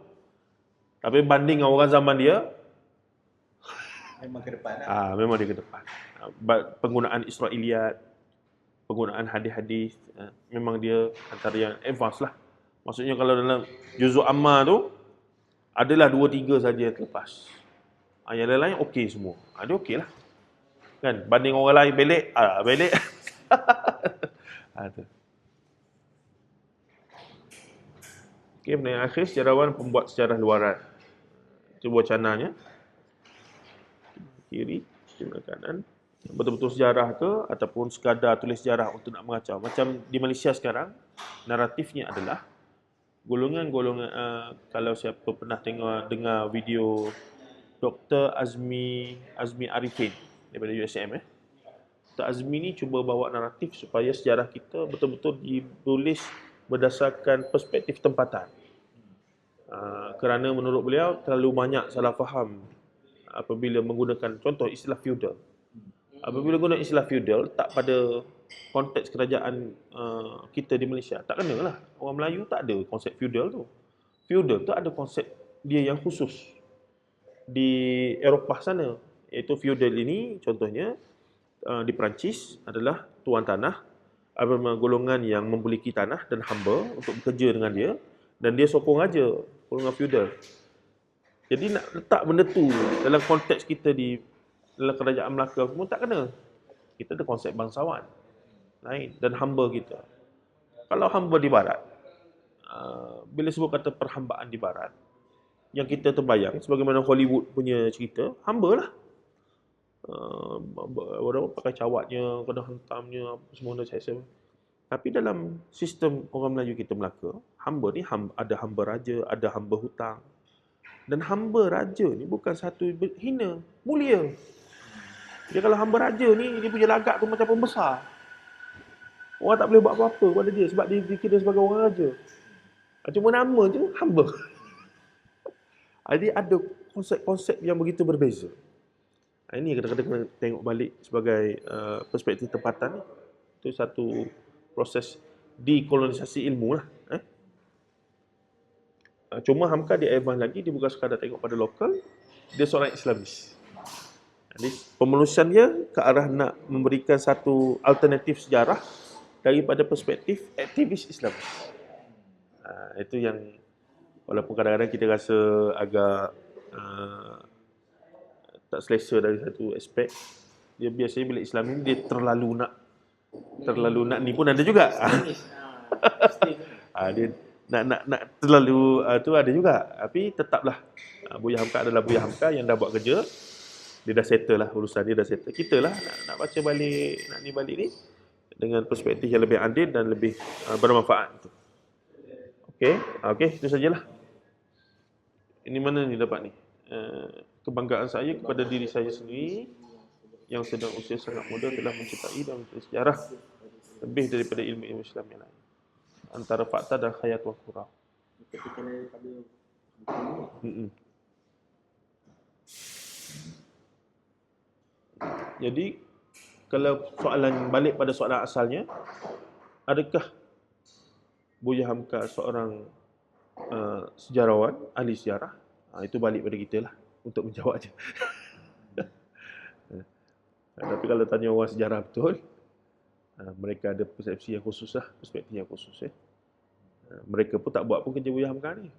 Tapi banding orang zaman dia, memang ke depan lah. Memang dia ke depan. Penggunaan Israiliyat, penggunaan hadis-hadis, memang dia antara yang advance lah. Maksudnya kalau dalam juzuk amma tu, adalah 2-3 saja yang terlepas. Yang lain-lain okey semua. Dia okey lah. Kan? Banding orang lain belik, belik. Okey, benda yang akhir, sejarawan pembuat sejarah luaran. Itu wacananya. Kiri, sebelah kanan. Betul-betul sejarah ke ataupun sekadar tulis sejarah untuk nak mengacau. Macam di Malaysia sekarang, naratifnya adalah golongan-golongan, kalau siapa pernah dengar video Dr. Azmi Arifin daripada USM. Dr. Azmi ni cuba bawa naratif supaya sejarah kita betul-betul ditulis berdasarkan perspektif tempatan. Kerana menurut beliau terlalu banyak salah faham apabila menggunakan contoh istilah feudal. Apabila guna istilah feudal tak pada konteks kerajaan kita di Malaysia, tak kena lah. Orang Melayu tak ada konsep feudal tu. Feudal tu ada konsep dia yang khusus di Eropah sana, iaitu feudal ini contohnya di Perancis adalah tuan tanah, ada golongan yang memiliki tanah dan hamba untuk bekerja dengan dia, dan dia sokong aja golongan feudal. Jadi nak letak benda tu dalam konteks kita di dalam kerajaan Melaka semua tak kena. Kita ada konsep bangsawan lain dan hamba kita. Kalau hamba di barat, bila sebut kata perhambaan di barat, yang kita terbayang sebagaimana Hollywood punya cerita, hamba lah. orang pakai cawatnya, kena hentamnya, apa semua dah saya. Tapi dalam sistem orang Melayu kita Melaka, hamba ni ada hamba raja, ada hamba hutang. Dan hamba raja ni bukan satu hina, mulia. Dia kalau hamba raja ni, dia punya lagak tu macam pembesar. Orang tak boleh buat apa-apa pada dia sebab dia dikira sebagai orang raja. Cuma nama je hamba. Jadi ada konsep-konsep yang begitu berbeza. Ini kadang-kadang kena tengok balik sebagai perspektif tempatan ni. Itu satu proses dekolonisasi ilmu lah. Cuma Hamka dia advance lagi, dia bukan sekadar tengok pada lokal, dia seorang Islamis. Jadi pemenulisan dia ke arah nak memberikan satu alternatif sejarah daripada perspektif aktivis Islam. Itu yang walaupun kadang-kadang kita rasa agak tak selesa dari satu aspek, dia biasanya bila Islam ni dia terlalu nak ni pun ada juga. Dia nak terlalu tu ada juga. Tapi tetaplah Buya Hamka adalah Buya Hamka yang dah buat kerja. Dia dah settle lah urusan dia, dah settle. Kita lah nak baca balik, nak ni balik ni dengan perspektif yang lebih adil dan lebih bermanfaat. Okey, itu sajalah. Ini mana ni dapat ni? Kebanggaan saya kepada diri saya sendiri yang sedang usia sangat muda telah menciptai dan menciptai sejarah lebih daripada ilmu-ilmu Islam yang lain. Antara fakta dan khayat wal qura. Jadi kalau soalan balik pada soalan asalnya, adakah Buya Hamka seorang sejarawan, ahli sejarah? Itu balik pada kita lah untuk menjawab je. Tapi kalau tanya orang sejarah betul, mereka ada persepsi yang khusus lah, perspektif yang khusus. Mereka pun tak buat pun kerja Buya Hamka ni.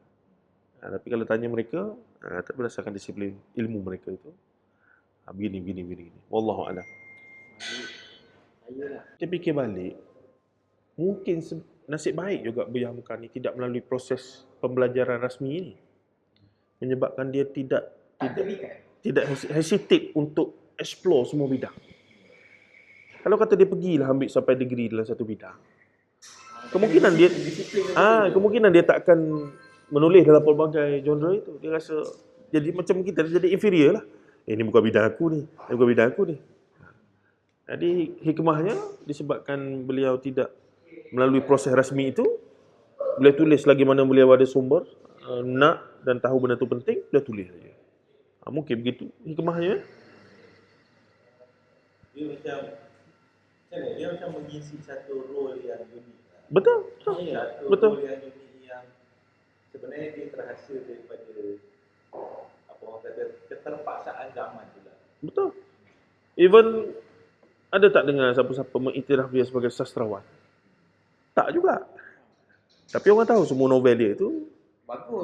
Tapi kalau tanya mereka, tak berdasarkan disiplin ilmu mereka itu, begini. Wallahu a'lam. Kita fikir balik, mungkin nasib baik juga Buya Hamka ni tidak melalui proses pembelajaran rasmi ini, menyebabkan dia tidak hesitate untuk explore semua bidang. Kalau kata dia pergilah ambil sampai degree dalam satu bidang, kemungkinan dia tak akan menulis dalam pelbagai genre itu. Dia rasa jadi macam kita, jadi inferior lah. Ini bukan bidang aku ni. Jadi hikmahnya disebabkan beliau tidak melalui proses rasmi itu, beliau tulis lagi mana beliau ada sumber, nak dan tahu benda tu penting, beliau tulis saja. Mungkin begitu hikmahnya. Dia macam mengisi satu role yang unik. Betul. Role yang unik yang sebenarnya dia terhasil daripada apa orang kata keterpaksaan zaman tu lah. Betul. Even ada tak dengar siapa-siapa mengiktiraf dia sebagai sastrawan? Tak juga. Tapi orang tahu semua novel dia itu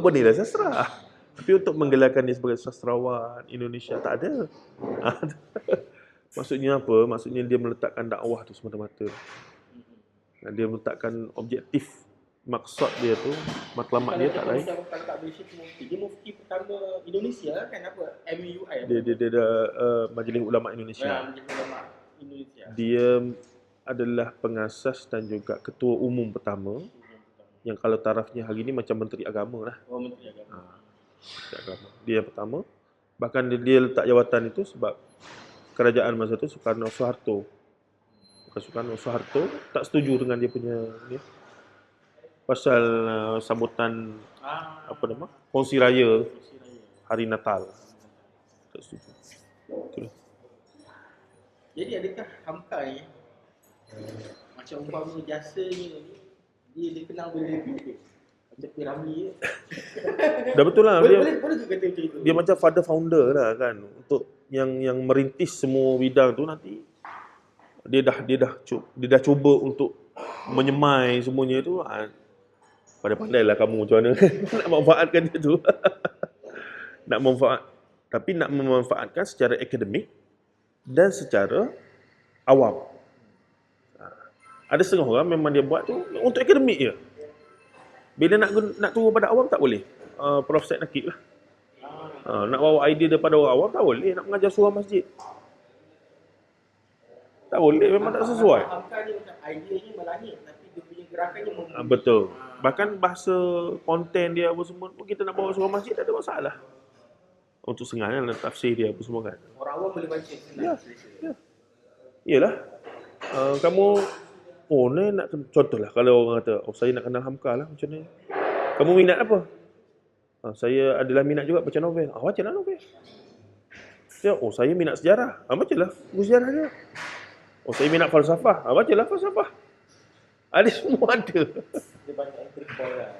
bernilai sastra. Tapi untuk menggelarkan dia sebagai sastrawan Indonesia tak ada. Maksudnya apa? Maksudnya dia meletakkan dakwah tu semata-mata. Dia meletakkan objektif, maksud dia tu, matlamat dia tak lain. Dia mufti pertama Indonesia kan, apa? MUI. Dia Majlis Ulama Indonesia. Majlis Ulama Indonesia. Dia adalah pengasas dan juga ketua umum pertama yang kalau tarafnya hari ni macam Menteri Agama lah. Menteri Agama. Menteri Agama. Dia yang pertama. Bahkan dia letak jawatan itu sebab kerajaan masa tu Soekarno-Soeharto. Bukan Soekarno-Soeharto tak setuju dengan dia punya ni. Pasal sambutan kongsi raya hari Natal. Tak setuju. Itulah. Jadi adakah Hamka ni macam umpama jasanya ni dia kenal benda tu macam Piramli dah betul lah. Boleh juga kata macam itu. Dia macam father founder lah kan, untuk yang merintis semua bidang tu. Nanti dia dah cuba untuk menyemai semuanya tu. Pandai-pandailah kamu macam mana nak manfaatkan dia tu. Tapi nak memanfaatkan secara akademik dan secara awam. Ada setengah orang memang dia buat tu untuk akademik je. Bila nak turun pada awam tak boleh. Prof Syed Nakib lah. Nak bawa idea daripada orang awam tak boleh. Nak mengajar surah masjid. Tak boleh, memang tak sesuai. Hamka ni macam ideanya melangit tapi dia punya gerakannya membumi. Betul. Bahkan bahasa konten dia apa semua pun kita nak bawa surah masjid tak ada masalah. Untuk sengaja dalam tafsir dia apa semua kan. Orang awam boleh baca Ya. senang. Ya. Iyalah. Kamu ni nak contohlah kalau orang kata, saya nak kenal Hamka lah macam ni. Kamu minat apa? Saya adalah minat juga baca novel. Bacalah novel. Saya minat sejarah. Bacalah buku sejarah dia. Saya minat falsafah. Bacalah falsafah. Ada semua ada. Dia banyak entry point lah.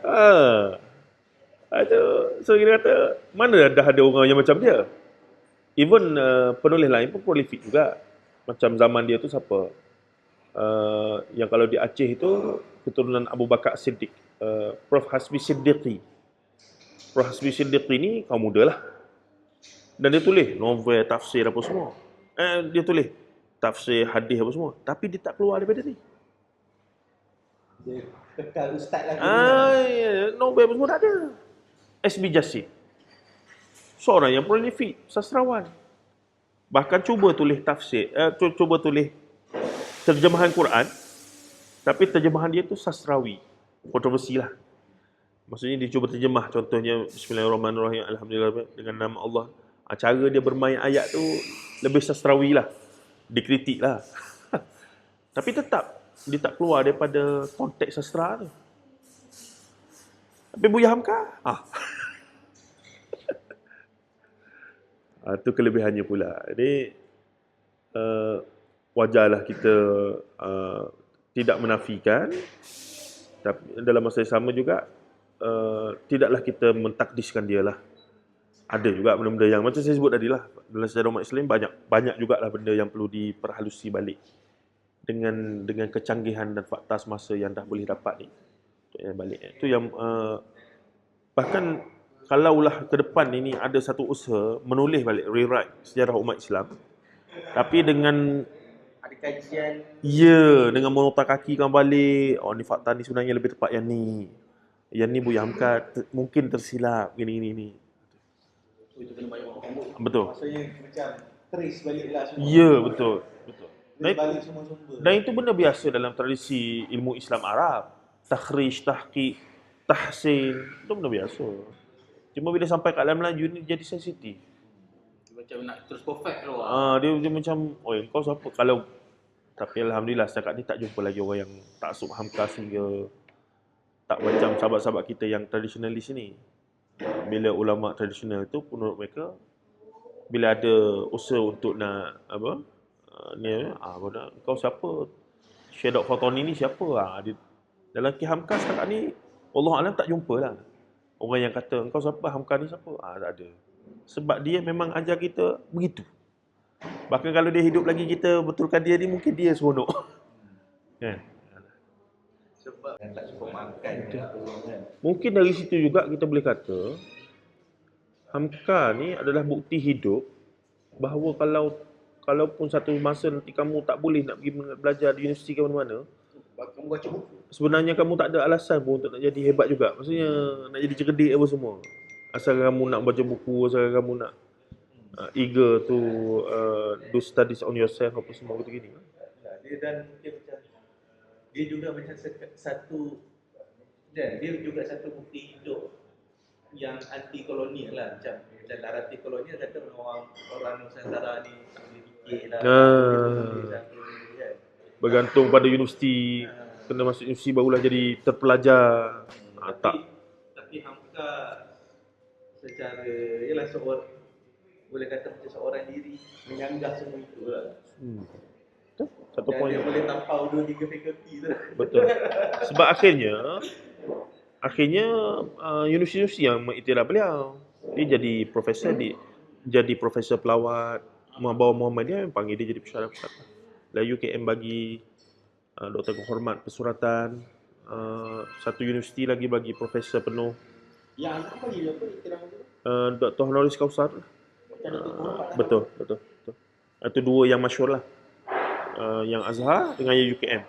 So kita kata, mana dah ada orang yang macam dia? Even penulis lain pun prolific juga. Macam zaman dia tu siapa? Yang kalau di Aceh itu keturunan Abu Bakar Siddiq. Prof. Hasbi Siddiqi. Prof. Hasbi Siddiqi ni kaum muda lah. Dan dia tulis novel, tafsir apa semua. Dia tulis tafsir, hadis apa semua. Tapi dia tak keluar daripada ni. Dia kekal ustaz lagi. Novel apa semua tak ada. SB Jassid. Seorang yang prolific, sastrawan. Bahkan cuba tulis tafsir, cuba tulis terjemahan Quran, tapi terjemahan dia tu sastrawi. Kontroversi lah. Maksudnya dia cuba terjemah, contohnya Bismillahirrahmanirrahim, Alhamdulillah dengan nama Allah. Cara dia bermain ayat tu lebih sastrawi lah. Dikritik lah. Tapi tetap, dia tak keluar daripada konteks sastra tu. Tapi Buya Hamka, itu kelebihannya pula. Jadi, wajarlah kita tidak menafikan, tapi dalam masa yang sama juga, tidaklah kita mentakdiskan dia lah. Ada juga benda-benda yang, macam saya sebut tadi lah, dalam sejarah umat Islam banyak jugalah benda yang perlu diperhalusi balik. Dengan kecanggihan dan fakta semasa yang dah boleh dapat ni. Itu yang bahkan kalaulah ke depan ini ada satu usaha menulis balik, rewrite sejarah umat Islam, tapi dengan Ada kajian. dengan mengotak-kakikan balik, ni fakta ni sebenarnya lebih tepat yang ni. Yang ni Buya Hamka mungkin tersilap gini. Itu kena banyak orang. Betul. Maksudnya macam trace balik lah semua. Ya, betul. Trace balik semua sumber. Dan itu benda biasa dalam tradisi ilmu Islam Arab. Takhrij, tahqiq, tahsin, itu benda biasa. Cuma bila sampai kat dalam Melayu ni jadi sensitif. Macam nak terus perfect tu. Dia macam, kau siapa? Tapi Alhamdulillah setakat ni tak jumpa lagi orang yang taksub Hamka sehingga tak macam sahabat-sahabat kita yang tradisionalis ni. Bila ulama tradisional tu menurut mereka, bila ada usaha untuk nak kau siapa? Syedok Fatoni ni siapa? Dalam Ki Hamka setakat ni Allah Alam tak jumpa lah orang yang kata engkau siapa, Hamka ni siapa? Tak ada. Sebab dia memang ajar kita begitu. Bahkan kalau dia hidup lagi, kita betulkan dia ni, mungkin dia seronok. Kan? Sebab tak cukup makan kan. Mungkin dari situ juga kita boleh kata Hamka ni adalah bukti hidup bahawa kalaupun satu masa nanti kamu tak boleh nak pergi belajar di universiti ke mana-mana, Kamu baca buku. sebenarnya kamu tak ada alasan pun untuk nak jadi hebat juga. Maksudnya nak jadi cerdik apa semua. Asal kamu nak baca buku, asal kamu nak eager to do studies on yourself apa semua gitu gini. Dia dan mungkin macam dia juga macam satu, dan dia juga satu bukti hidup yang anti kolonial lah. Macam anti kolonial kata orang Nusantara ni tak boleh fikir lah. Bergantung pada universiti, kena masuk universiti barulah jadi terpelajar. Tapi Hamka secara ialah seorang, boleh kata macam seorang diri menyanggah semua itu lah. Satu Dan poin dia boleh tampau 2-3 fakulti tu. betul. Sebab akhirnya universiti yang mengiktiraf beliau. Dia jadi profesor, jadi profesor pelawat. Bawah Muhammadiyah yang panggil dia jadi pensyarah-pensyarah. Lalu UKM bagi doktor kehormat pesuratan. Satu universiti lagi bagi profesor penuh. Yang Azhar bagi apa iktiraf tu? Dr. Honoris Causa lah. Macam doktor kehormat. Betul. Itu dua yang masyhur lah. Yang Azhar dengan yang UKM.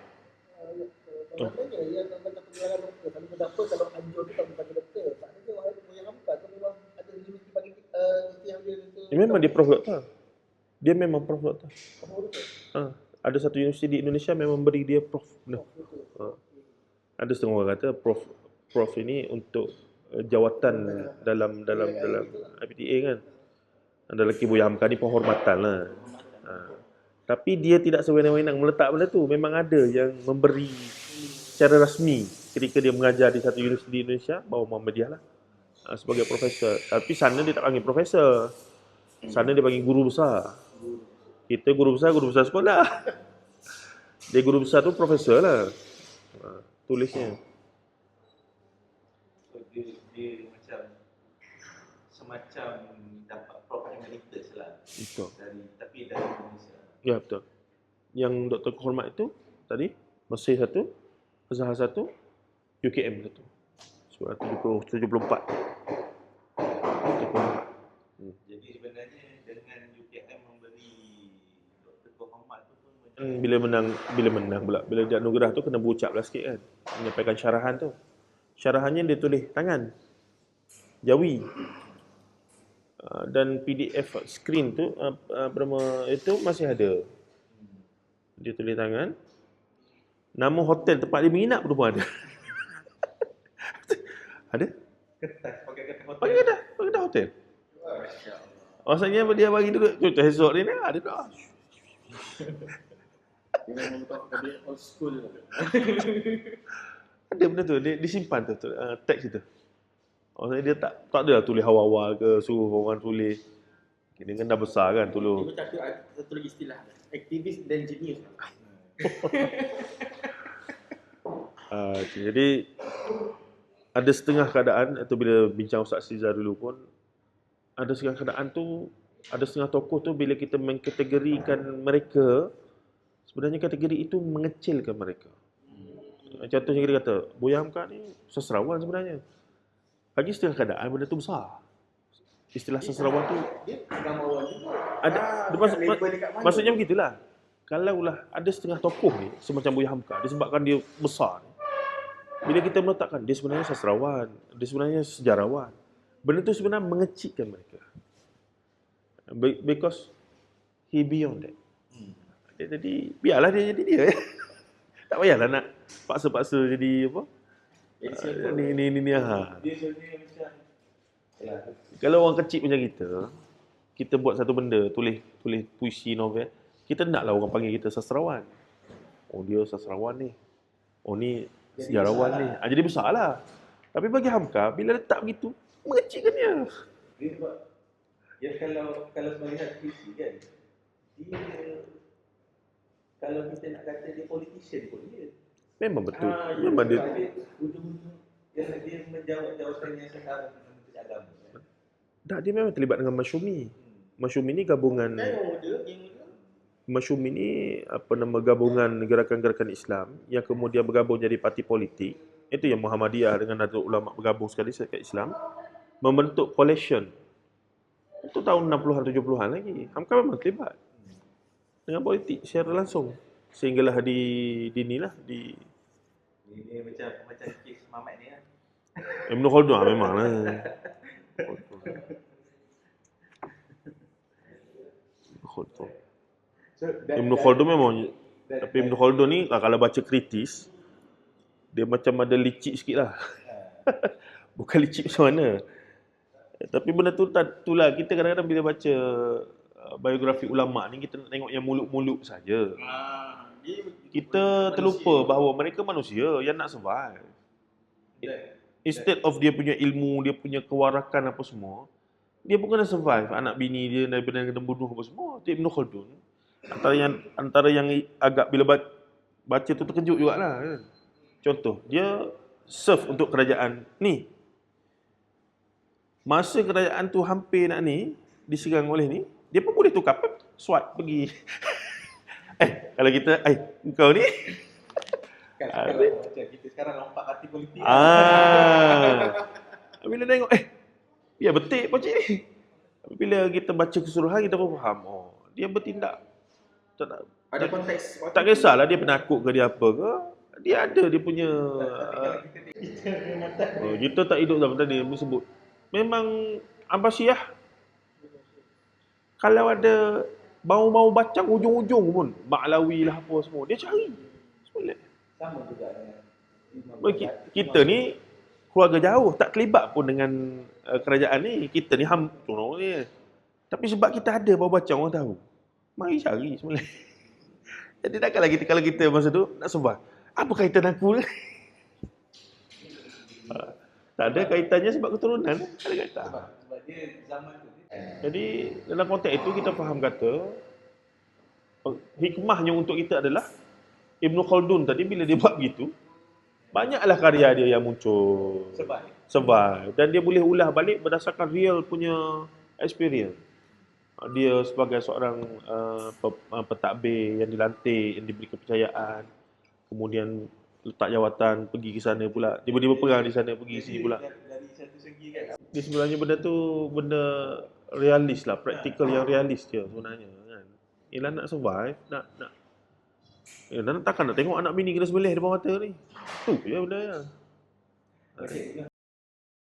Maknanya yang kata penjualan doktor, kalau kenapa kalau anjur tu tak bagi doktor? Maknanya orang tu yang Hamka tu memang ada universiti bagi yang dia tu. Memang dia prof doktor. Dia memang prof doktor. ada satu universiti di Indonesia memang beri dia prof. Nah, ada setengah orang kata prof ini untuk jawatan dalam IPTA kan. Ada lelaki Buya Hamka ni penghormatan lah. Tapi dia tidak sewenang-wenang meletak benda tu. Memang ada yang memberi secara rasmi ketika dia mengajar di satu universiti di Indonesia, bahawa Muhammadiyah lah, sebagai profesor. Tapi sana dia tak panggil profesor. Sana dia panggil guru besar. Kita guru besar sekolah. Dia guru besar tu profesor lah. Tulisnya. So, dia macam semacam dapat prof emeritus lah. Betul. Tapi dari Indonesia. Ya, betul. Yang doktor kehormat itu tadi, Mesir satu, Azhar satu, UKM satu. 1974. Jadi sebenarnya dengan UKM memberi doktor kehormat tu pun Bila menang pula. Bila dia anugerah tu kena berucap lah sikit kan. Menyampaikan syarahan tu. Syarahannya dia tulis tangan. Jawi. Dan PDF screen tu itu masih ada. Dia tulis tangan. Nama hotel tempat dia menginap pun ada. Ada? kertas, pakai kertas hotel. Pakai kertas hotel. Maksudnya dia bagi duduk contoh esok ni ada dah. Dia memang dia old school. Ada benda tu, dia disimpan tu, teks itu. Maksudnya dia tak ada lah tulis awal-awal ke, suruh orang tulis. Dia kan dah besar kan tulis. Dia macam satu lagi istilah, aktivis dan genius. Jadi ada setengah keadaan, atau bila bincang Ustaz Sizar dulu pun, ada setengah keadaan tu, ada setengah tokoh tu bila kita mengkategorikan mereka, sebenarnya kategori itu mengecilkan mereka. Contohnya kita kata, Buya Hamka ni sastrawan sebenarnya. Bagi setengah keadaan benda tu besar. Istilah sastrawan tu Dia agamawan juga. ada Label dekat mana? maksudnya begitulah. Kalaulah ada setengah tokoh ni semacam Buya Hamka, disebabkan dia besar ni, bila kita meletakkan dia sebenarnya sastrawan, dia sebenarnya sejarawan, benda tu sebenarnya mengecilkan mereka. Because he beyond that. Jadi biarlah dia jadi dia. Tak payahlah nak paksa-paksa jadi apa? Ni. Dia sebenarnya macam Kalau orang kecil macam kita buat satu benda, tulis puisi, novel, kita naklah orang panggil kita sastrawan. Oh, dia sastrawan ni. Oh, ni sejarawan ni. Jadi besarlah. Tapi bagi Hamka, bila letak begitu, mengecilkan dia. dia sebab ya kalau melihat puisi kan, dia kalau kita nak kata dia politician pun dia. Memang betul. Memang dia Ujung-ujung dia menjawab jawatan yang sekarang dengan Menteri Agama. Kan? dia memang terlibat dengan Masyumi. Masyumi ni gabungan Masyumi ni gabungan gerakan-gerakan Islam yang kemudian bergabung jadi parti politik. Itu yang Muhammadiyah dengan Nahdlatul Ulama bergabung sekali dekat Islam, membentuk coalition. Itu tahun 60-an 70-an lagi. Hamka memang terlibat dengan politik secara langsung. Sehinggalah di Ini macam kes Mamat ni kan. Ibn Khaldun memanglah. Ibn Khaldun memang, tapi Ibn Khaldun ni kalau baca kritis, dia macam ada licik sikit lah. Bukan licik macam mana. Tapi benda tu itulah kita kadang-kadang bila baca biografi ulama ni, kita nak tengok yang muluk-muluk saja. Kita terlupa bahawa mereka manusia yang nak survive. Instead of dia punya ilmu, dia punya kewarakan apa semua, dia pun kena survive. Anak bini dia daripada kena bunuh apa semua. Ibn Khaldun antara yang agak bila baca tu terkejut jugalah kan. Contoh, dia serve untuk kerajaan ni. Masa kerajaan tu hampir nak ni diserang oleh ni, dia pun boleh tukar SWAT pergi. Kalau kita kau ni Kalau macam kita sekarang nampak parti politik. Bila tengok ya betik pocik ni. Bila kita baca keseluruhan kita pun faham, dia bertindak Ada konteks. tak kisahlah dia penakut ke dia apa ke, dia ada dia punya kita tak hidup zaman tadi sebut. Memang Abbasiyah kalau ada Bau-bau bacang ujung-ujung pun. Maklawi lah apa semua. Dia cari. Sembelih. Sama juga dengan Kita ni keluarga jauh, tak terlibat pun dengan kerajaan ni. Kita ni contoh ni. Tapi sebab kita ada bau bacang, orang tahu. Mari cari sembelih. Jadi takkanlah kita, kalau kita masa tu nak sembah. Apa kaitan aku ni? Tak ada kaitannya sebab keturunan. Tak ada kaitan. sebab dia zaman tu. Jadi dalam konteks itu kita faham kata hikmahnya untuk kita adalah Ibn Khaldun tadi bila dia buat begitu, banyaklah karya dia yang muncul. Survive. Dan dia boleh ulah balik berdasarkan real punya experience. Dia sebagai seorang pentadbir yang dilantik, yang diberi kepercayaan, kemudian letak jawatan, pergi ke sana pula, tiba-tiba perang di sana, pergi sini pula. Dari satu segi kan. Dia sebenarnya benda tu benda realis lah, praktikal yang realis je sebenarnya kan. Ialah nak survive, nak takkan nak tengok anak bini kena sembelih depan mata ni. Tu je benda ya. Okey,